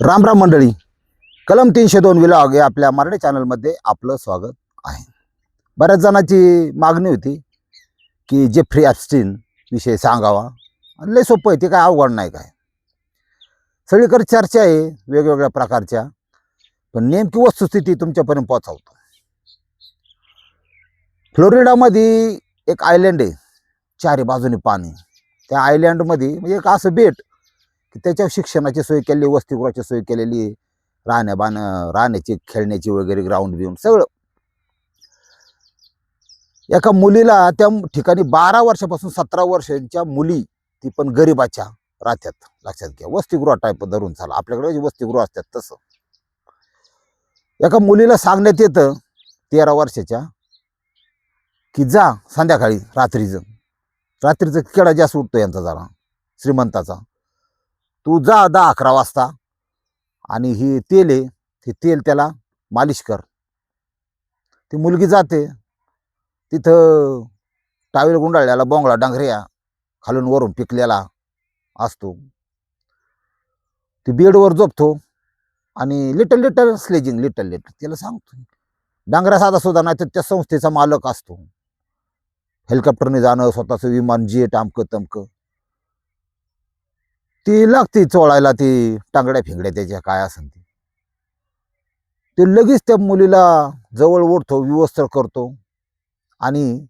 राम राम मंडळी, कलम 302 विलॉग या आपल्या मराठी चॅनलमध्ये आपलं स्वागत आहे. बऱ्याच जणांची मागणी होती की जेफ्री एप्स्टीन विषय सांगावा. लय सोपं आहे, ते काय अवघड नाही. काय सगळीकडे चर्चा आहे वेगवेगळ्या प्रकारच्या, पण नेमकी वस्तुस्थिती तुमच्यापर्यंत पोहोचवतो. फ्लोरिडामध्ये एक आयलंड आहे, चारी बाजूने पाणी. त्या आयलंडमध्ये म्हणजे एक असं बेट की त्याच्यावर शिक्षणाची सोय केलेली, वसतिगृहाची सोय केलेली, राहण्याची, खेळण्याची वगैरे ग्राउंड बिऊंड सगळं. एका मुलीला त्या ठिकाणी 12 वर्षापासून 17 वर्षांच्या मुली, ती पण गरिबाच्या राहत्यात. लक्षात घ्या, वसतिगृह टाईप धरून चाला, आपल्याकडे वसतिगृह असतात तसं. एका मुलीला सांगण्यात येतं 13 वर्षाच्या की जा संध्याकाळी रात्रीचं केडा जास्त उठतो यांचा जरा श्रीमंताचा, तू जा 10-11 वाजता आणि ही तेल आहे, ते तेल त्याला मालिश कर. ती मुलगी जाते, तिथं टावेल गुंडाळलेला बोंगळा डांगऱ्या खालून वरून पिकलेला असतो. ती बेडवर झोपतो आणि लिटल स्लेजिंग तिला सांगतो. डांगऱ्या साधा सुद्धा नाही तर त्या संस्थेचा मालक असतो. हेलिकॉप्टरने जाणं, स्वतःचं विमान, जेट, अमकं तमकं. ती लागते चोळायला, ती टांगड्या फिंगड्या त्याच्या काय असेल ते लगेच त्या मुलीला जवळ ओढतो, विवस्त्र करतो आणि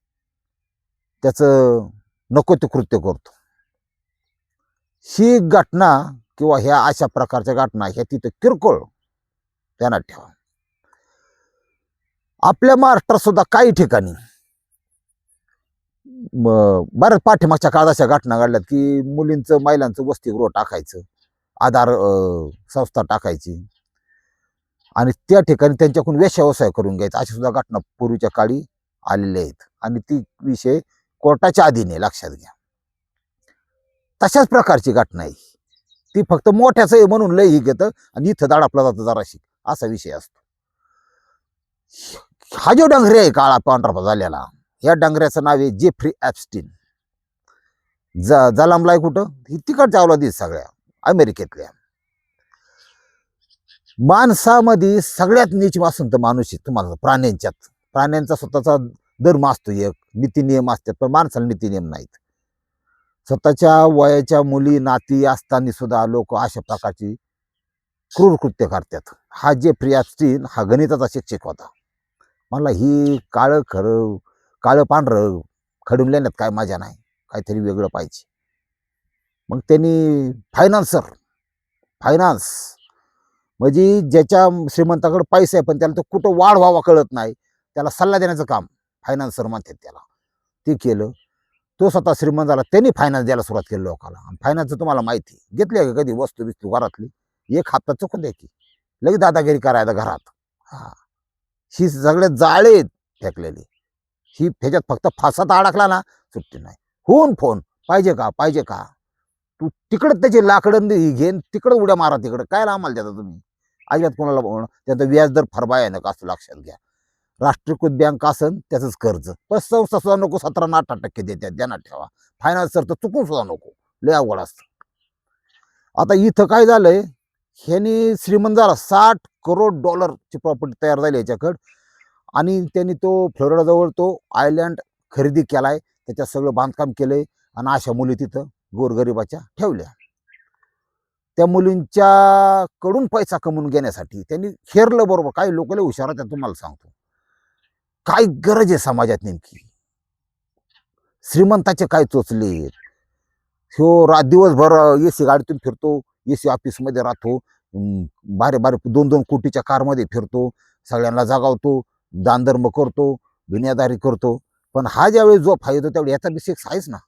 त्याचं नको ते कृत्य करतो. ही घटना किंवा ह्या अशा प्रकारच्या घटना ह्या तिथं किरकोळ ध्यानात ठेवा. आपल्या महाराष्ट्रात सुद्धा काही ठिकाणी बऱ्याच पाठीमागच्या काळात अशा घटना घडल्यात की मुलींचं, महिलांचं वसतिगृह टाकायचं, आधार संस्था टाकायची आणि त्या ठिकाणी त्यांच्याकडून व्यवसाय करून घ्यायचा. अशा सुद्धा घटना पूर्वीच्या काळी आलेल्या आहेत आणि ती विषय कोर्टाच्या अधीन आहे, लक्षात घ्या. तशाच प्रकारची घटना आहे ती, फक्त मोठ्याच आहे म्हणून लय ही घेतं आणि इथं दाडापला जातं जराशी, असा विषय असतो. हा जो डांगरे आहे काळा पांढरा झालेला, या डांगऱ्याचं नाव आहे जेफ्री एप्स्टीन. जलमलाय कुठं? ही तिकडच्या अवलादी सगळ्या अमेरिकेतल्या. माणसामध्ये सगळ्यात नीच वासून तर माणूस आहे. तुम्हाला प्राण्यांचा स्वतःचा धर्म असतो, एक नीती नियम असतात, पण माणसाला नीती नियम नाहीत. स्वतःच्या वयाच्या मुली नाती असताना सुद्धा लोक अशा प्रकारची क्रूर कृत्य करतात. हा जेफ्री एप्स्टीन हा गणिताचा शिक्षक होता. मला ही काळं पांढरं खडून लेण्यात काय मजा नाही, काहीतरी वेगळं पाहिजे. मग त्यांनी फायनान्स म्हणजे ज्याच्या श्रीमंताकडे पैसा आहे पण त्याला तो कुठं वाढ व्हावा कळत नाही, त्याला सल्ला देण्याचं काम फायनान्सर म्हणतात त्याला, ते केलं. तो स्वतः श्रीमंत झाला, त्यांनी फायनान्स द्यायला सुरुवात केली लोकांना. आणि फायनान्सचं तुम्हाला माहिती, घेतली का कधी वस्तू बिस्तू घरातली, एक हप्ता चुकून द्या की लगेच दादागिरी करायला घरात. ही सगळ्यात जाळे फेकलेली. ही ह्याच्यात फक्त फासात अडकला ना सुट्टी नाही. फोन पाहिजे का, तू तिकडं त्याची लाकडं घेन, तिकडं उड्या मारा, तिकडं काय आम्हाला देता तुम्ही. अजिबात कोणाला बोलणं. त्याचं व्याजदर फार भयानक असं लक्षात घ्या. राष्ट्रीयकृत बँक असन त्याचंच कर्ज, पण संस्था सुद्धा नको 17-18% देतात, ध्यानात ठेवा. फायनान्सर तर चुकून सुद्धा नको, लय अवघड असतं. आता इथं काय झालंय, ह्यानी श्रीमंत झाला, $60 करोड प्रॉपर्टी तयार झाली याच्याकडं. आणि त्यांनी तो फ्लोरिडाजवळ तो आयलँड खरेदी केलाय, त्याच्यात सगळं बांधकाम केलंय आणि अशा मुली तिथं गोरगरिबाच्या ठेवल्या. त्या मुलींच्या कडून पैसा कमवून घेण्यासाठी त्यांनी हेरलं. बरोबर, काही लोक लय हुशार आहेत, तुम्हाला सांगतो. काय गरज आहे समाजात नेमकी, श्रीमंताचे काय चोचले. ह्यो दिवसभर एसी गाडीतून फिरतो, एसी ऑफिसमध्ये राहतो, बारे 2-2 कोटीच्या कारमध्ये फिरतो, सगळ्यांना जगावतो, दानधर्म करतो, दुनियादारी करतो. पण हा ज्यावेळी जो फायदा त्यावेळी याचा बी सेक्स आहेच ना.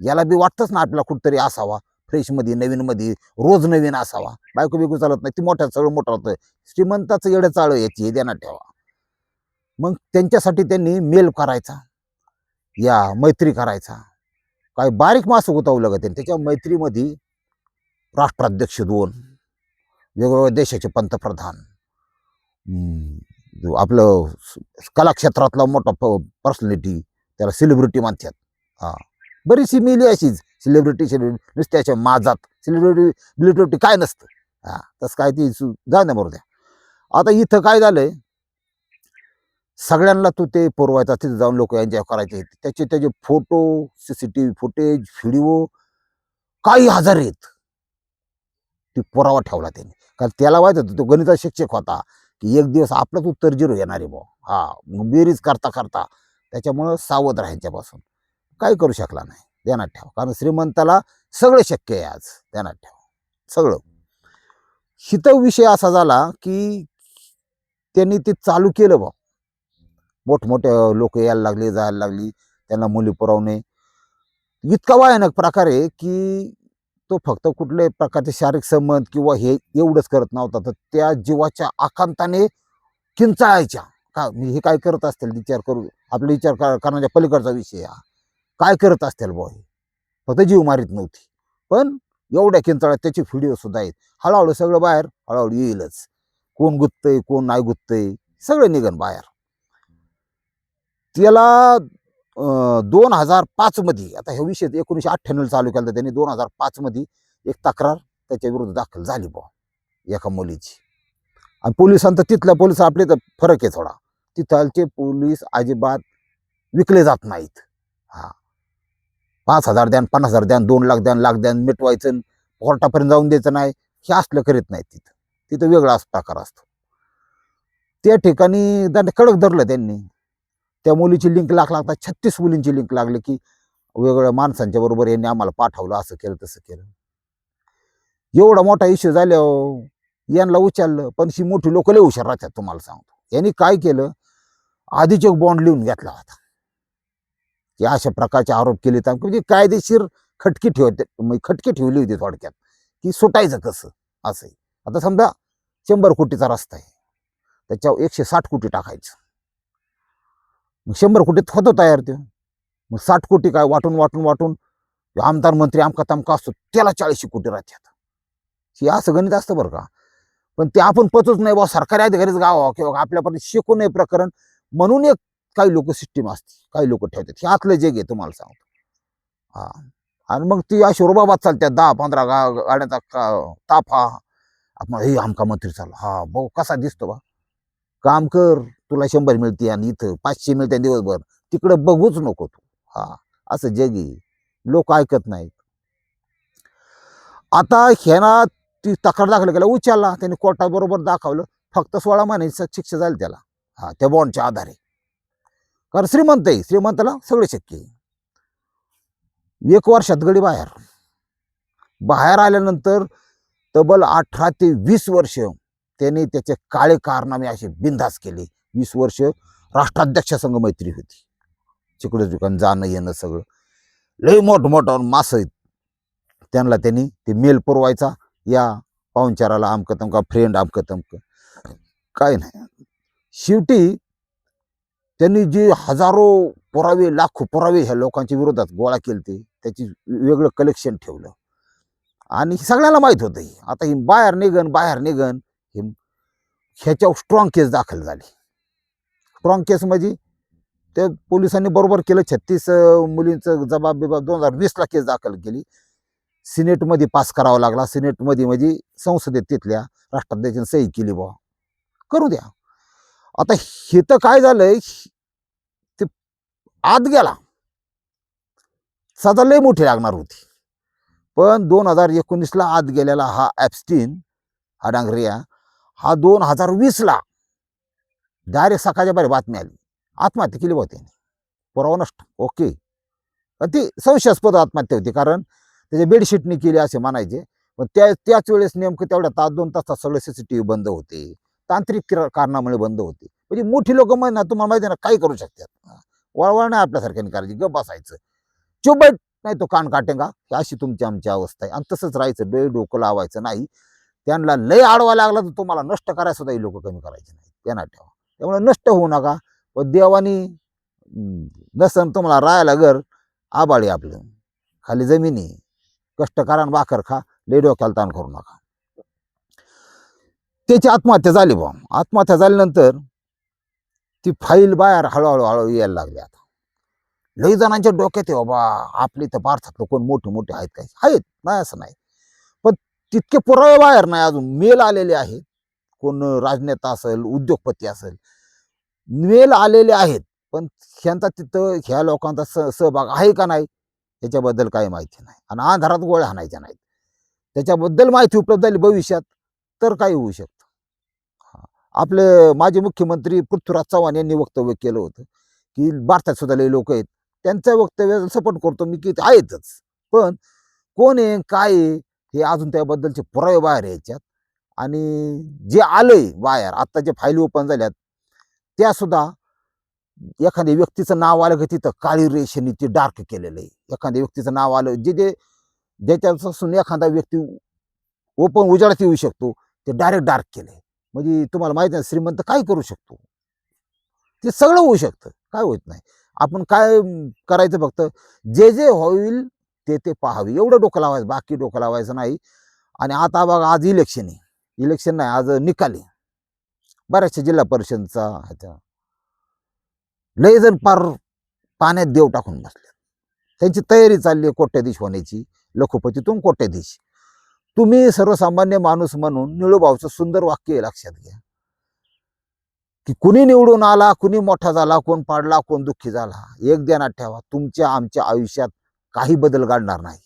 याला बी वाटतंच ना आपला कुठतरी असावा, फ्रेशमध्ये, नवीनमध्ये, रोज नवीन असावा. बायको बिकू चालत नाही, ती सगळं मोठं होतं. श्रीमंताचं येडं चाळं याची, हे ध्यानात ठेवा. मग त्यांच्यासाठी त्यांनी मेल करायचा, या मैत्री करायचा. काय बारीक मासं गुतावलं का त्यांनी. त्याच्या मैत्रीमध्ये राष्ट्राध्यक्ष 2, वेगवेगळ्या देशाचे पंतप्रधान, आपलं कलाक्षेत्रातला मोठा पर्सनॅलिटी, त्याला सेलिब्रिटी म्हणतात. बरीचशी मिली अशीच सेलिब्रिटी नुसत्याच्या माझात. सेलिब्रिटी काय नसतं, हा तसं काय ती जाऊ द्या बरोबर द्या. आता इथं काय झालंय, सगळ्यांना तू ते पुरवायचा, तिथे जाऊन लोक एन्जॉय करायचे, त्याचे त्याचे फोटो, सीसीटीव्ही फुटेज, व्हिडिओ काही हजार आहेत. ती पुरावा ठेवला त्यांनी, कारण त्याला माहित होतं तो गणिताचा शिक्षक होता की एक दिवस आपलंच उत्तर 0 येणार आहे बुवा. हा मग बेरीज करता करता त्याच्यामुळं सावध राहायच्यापासून काही करू शकला नाही. ध्यानात ठेवा, कारण श्रीमंताला सगळं शक्य आहे आज. ध्यानात ठेवा सगळं. हिथं विषय असा झाला की त्यांनी ते चालू केलं बा, मोठमोठे लोक यायला लागले, जायला लागली, त्यांना मुली पुरवणे. इतका भयानक प्रकार आहे की तो फक्त कुठल्याही प्रकारचे शारीरिक संबंध किंवा हे एवढंच करत नव्हता, तर त्या जीवाच्या आकांताने किंचाळायच्या. का मी हे काय करत असतील, विचार करू, आपला विचार करण्याच्या पलीकडचा विषय हा. काय करत असतील बुवा हे, फक्त जीव मारीत नव्हती, पण एवढ्या किंचाळ्यात त्याचे व्हिडिओ सुद्धा आहेत. हळूहळू सगळं बाहेर हळूहळू येईलच. कोण गुंततंय कोण नाही गुंततंय सगळं निघन बाहेर. त्याला 2005 मध्ये, आता हे विषय 1998 चालू केला त्यांनी, 2005 मध्ये एक तक्रार त्याच्या विरुद्ध दाखल झाली बुवा एका मुलीची. आणि पोलिसांत तिथल्या पोलिस आपले तर फरक आहे थोडा, तिथलचे पोलीस अजिबात विकले जात नाहीत. हा 5,000 द्या, 50,000 द्या, 2 लाख द्या, लाख द्या, मिटवायचं, कोर्टापर्यंत जाऊन द्यायचं नाही, हे असलं करीत नाहीत. तिथं तिथं वेगळा प्रकार असतो. त्या ठिकाणी त्यांना कडक धरलं त्यांनी. त्या मुलीची लिंक लागता 36 मुलींची लिंक लागली की वेगवेगळ्या माणसांच्या बरोबर यांनी आम्हाला पाठवलं, असं केलं तसं केलं. एवढा मोठा इश्यू झाल्यावर यांना उचललं. पण ही मोठी लोक लय हुशार राहतात तुम्हाला सांगतो. यांनी काय केलं, आधीच एक बॉन्ड लिहून घेतला होता की अशा प्रकारचे आरोप केले तर म्हणजे कायदेशीर खटकी ठेवली होती थोडक्यात, की सुटायचं कसं असं. आता समजा 100 कोटीचा रस्ता आहे, त्याच्यावर 160 कोटी टाकायचं, मग 100 कोटीत होतो तयार ते. मग 60 कोटी काय वाटून वाटून वाटून आमदार मंत्री आमका तमका असतो त्याला 40 कोटी राहतात. हे असं गणित असतं बरं का. पण ते आपण पचूच नाही बा, सरकारी अधिकारीच गावा किंवा आपल्यापर्यंत शिकू नये प्रकरण म्हणून एक काही लोक सिस्टीम असते, काही लोक ठेवतात. हे आतलं जग आहे तुम्हाला सांगतो. हा आणि मग ती अशी रुबाबात चालतात, 10-15 गाड्यांचा ताफा. आपण हे आमका मंत्री चालला, हा भाऊ कसा दिसतो बा, काम कर, तुला 100 मिळते आणि इथं 500 मिळते दिवसभर, तिकडे बघूच नको तू. हा असं जग आहे, लोक ऐकत नाहीत. आता ह्याना ती तक्रार दाखल केला, उचलला त्यांनी, कोर्टाबरोबर दाखवलं, फक्त 16 महिन्याची शिक्षा झाली त्याला. हा त्या बॉन्डच्या आधारे, कारण श्रीमंत आहे, श्रीमंताला सगळं शक्य आहे. 1 वर्षात गडी बाहेर. बाहेर आल्यानंतर तब्बल 18 ते 20 वर्ष त्यांनी त्याचे काळे कारनामे असे बिनधास्त केले. 20 वर्ष राष्ट्राध्यक्षासंग मैत्री होती, चिकडे दुकान जाणं येणं सगळं. लय मोठमोठा मासं आहेत, त्यांना त्यांनी ते मेल पुरवायचा, या पाहुणचाराला आमकं तमका फ्रेंड आमकं तमकं. काय नाही, शेवटी त्यांनी जे हजारो पुरावे, लाखो पुरावे ह्या लोकांच्या विरोधात गोळा केले, त्याची वेगळं कलेक्शन ठेवलं. आणि सगळ्यांना माहित होतं आता ही बाहेर निघन ह्याच्यावर स्ट्रॉंग केस दाखल झाली. स्ट्रॉंग केस म्हणजे त्या पोलिसांनी बरोबर केलं. 36 मुलींचं जबाब 2020ला केस दाखल केली. सिनेटमध्ये पास करावा लागला. सिनेटमध्ये म्हणजे संसदेत तिथल्या राष्ट्राध्यक्षांनी सही केली, बुवा करू द्या. आता हे तर काय झालंय, ते आत गेला, सजा लय मोठी लागणार होती. पण 2019ला आत गेलेला हा ॲप्स्टीन, हा डांगरिया, हा 2020ला डायरेक्ट सकाळच्या बाहेर बातमी आली, आत्महत्या केली होती त्याने, पुरावा नष्ट. ओके, ती संशयास्पद आत्महत्या होती, कारण त्याच्या बेडशीटनी केली असे म्हणायचे. पण त्याच वेळेस नेमकं तेवढ्या 2 तासात सगळे सीसीटीव्ही बंद होते, तांत्रिक कारणामुळे बंद होते. म्हणजे मोठी लोक ना, तुम्हाला माहिती आहे ना, काही करू शकतात. वळवळ नाही आपल्यासारख्याने करायची, गप बसायचं, चुबट नाही तो कान काटेंगा, अशी तुमची आमची अवस्था आहे. आणि तसंच राहायचं, डोकं लावायचं नाही. त्यांना लय आडवा लागला तर तुम्हाला नष्ट करायला सुद्धा ही लोक कमी करायचे नाही, त्यांना ठेवा. त्यामुळे नष्ट होऊ नका. पण देवानी नसन तुम्हाला राहायला घर, आबाळी आपलं खाली जमिनी, कष्ट करा आणि भाकर खा, लय डोक्याला ताण करू नका. त्याची आत्महत्या झाली बा. आत्महत्या झाल्यानंतर ती फाईल बाहेर हळूहळू यायला लागली. आता लई जणांच्या डोक्यात आहे बाबा, आपली तर भारतातलं कोण मोठे मोठे आहेत, काय आहेत नाही असं नाही, पण तितके पुरावे बाहेर नाही अजून. मेल आलेले आहेत, कोण राजनेता असेल, उद्योगपती असेल, मेल आलेले आहेत, पण ह्यांचा तिथं ह्या लोकांचा सहभाग आहे का नाही याच्याबद्दल काही माहिती नाही. आणि अंधारात गोळ्या हाणायच्या नाहीत. त्याच्याबद्दल माहिती उपलब्ध झाली भविष्यात तर काही होऊ शकतं. आपले माजी मुख्यमंत्री पृथ्वीराज चव्हाण यांनी वक्तव्य केलं होतं की भारतात सुद्धा लई लोक आहेत, त्यांचं वक्तव्य सपोर्ट करतो मी की आहेतच, पण कोण आहे काय आहे हे अजून त्याबद्दलचे पुरावे बाहेर यायच्यात. आणि जे आलंय बाहेर आता जे फाईली ओपन झाल्यात त्या सुद्धा एखाद्या व्यक्तीचं नाव आलं की तिथं काळी रेषेने ते डार्क केलेलं आहे. एखाद्या व्यक्तीचं नाव आलं जे जे ज्याच्यापासून एखादा व्यक्ती ओपन उजाडात येऊ शकतो ते डायरेक्ट डार्क केलंय. म्हणजे तुम्हाला माहिती आहे श्रीमंत काय करू शकतो, ते सगळं होऊ शकतं, काय होत नाही. आपण काय करायचं फक्त जे जे होईल ते ते पाहावे एवढं डोकं लावायचं, बाकी डोकं लावायचं नाही. आणि आता बघा आज इलेक्शन आहे, इलेक्शन नाही आज निकाल आहे बऱ्याचशा जिल्हा परिषदचा ह्याचा. लय जण पार पाण्यात देव टाकून बसले, त्यांची तयारी चालली आहे कोट्याधीश होण्याची, लखोपतीतून कोट्याधीश. तुम्ही सर्वसामान्य माणूस म्हणून निळूभाऊचं सुंदर वाक्य आहे, लक्षात घ्या की कुणी निवडून आला, कुणी मोठा झाला, कोण पाडला, कोण दुःखी झाला, एक ध्यानात ठेवा, तुमच्या आमच्या आयुष्यात काही बदल घडणार नाही.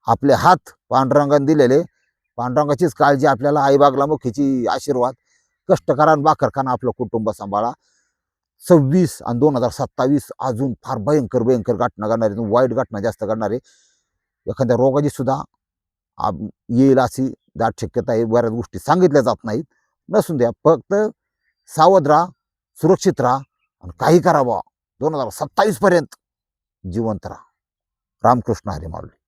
आपले हात पांडुरंगाने दिलेले, पांडुरंगाचीच काळजी आपल्याला, आईबागला मुखीची आशीर्वाद, कष्ट करा आणि भाकर खाना, आपलं कुटुंब सांभाळा. 26 आणि 2027 अजून फार भयंकर भयंकर घटना घडणार आहे, वाईट घटना जास्त घडणार आहे. एखाद्या रोगाची सुद्धा येईल अशी दाट शक्यता आहे. बऱ्याच गोष्टी सांगितल्या जात नाहीत, नसून द्या, फक्त सावध राहा, सुरक्षित राहा आणि काही करा बुवा. 2027 पर्यंत जिवंत राहा. रामकृष्ण हरी माऊली.